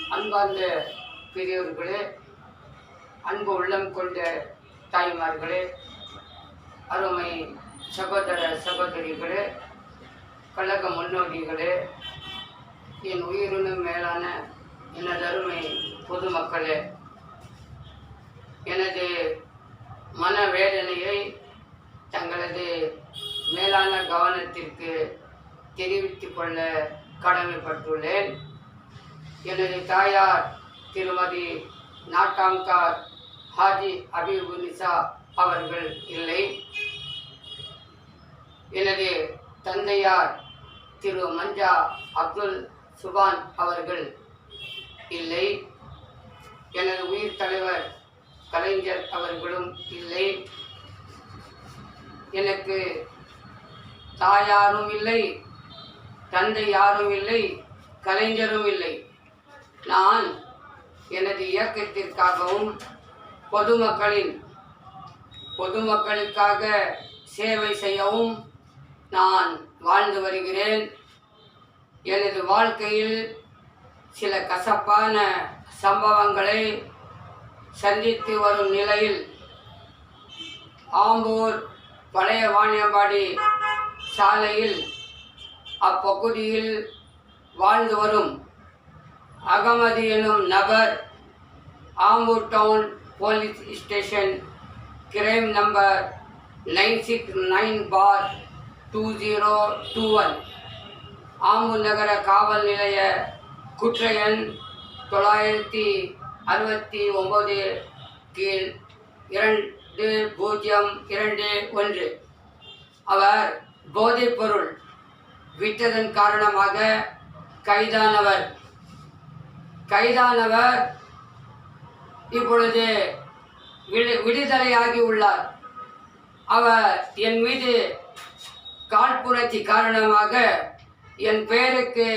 அன்பார்ந்த பெரியவர்களே, அன்பு உள்ளம் கொண்ட தாய்மார்களே, அருமை சகோதர சகோதரிகளே, கழக முன்னோடிகளே, என் உயிரினும் மேலான எனது அருமை பொதுமக்களே, எனது மனவேதனையை தங்களது மேலான கவனத்திற்கு தெரிவித்துக் கொள்ள கடமைப்பட்டுள்ளேன். எனது தாயார் திருமதி நாட்டாம்கார் ஹாஜி அபிபுனிசா அவர்கள் இல்லை. எனது தந்தையார் திரு மஞ்சா அப்துல் சுபான் அவர்கள் இல்லை. எனது உயிர் தலைவர் கலைஞர் அவர்களும் இல்லை. எனக்கு தாயாரும் இல்லை, தந்தை யாரும் இல்லை, கலைஞரும் இல்லை. நான் எனது இயக்கத்திற்காகவும் பொதுமக்களுக்காக சேவை செய்யவும் நான் வாழ்ந்து வருகிறேன். எனது வாழ்க்கையில் சில கசப்பான சம்பவங்களை சந்தித்து வரும் நிலையில் ஆம்பூர் பழைய வாணியம்பாடி சாலையில் அப்பகுதியில் வாழ்ந்து வரும் அகமது எனும் நபர் Ambur town police station crime number 969/2021 Ambur நகர காவல் நிலைய குற்ற எண் 969 கீழ் 2021 அவர் போதைப்பொருள் விற்றதன் காரணமாக கைதானவர் இப்பொழுது விடுதலையாகி உள்ளார். அவர் என் மீது காழ்ப்புணர்ச்சி காரணமாக என் பேருக்கு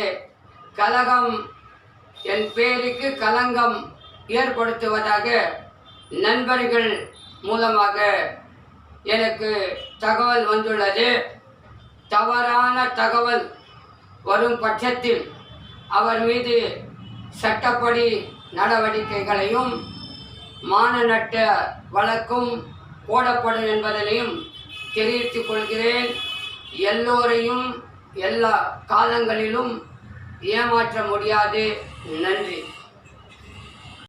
களங்கம் ஏற்படுத்துவதாக நண்பர்கள் மூலமாக எனக்கு தகவல் வந்துள்ளது. தவறான தகவல் வரும் பட்சத்தில் அவர் மீது சட்டப்படி நடவடிக்கைகளையும் மானநட்ட வழக்கும் போடப்படும் என்பதனையும் தெரிவித்துக் கொள்கிறேன். எல்லோரையும் எல்லா காலங்களிலும் ஏமாற்ற முடியாது. நன்றி.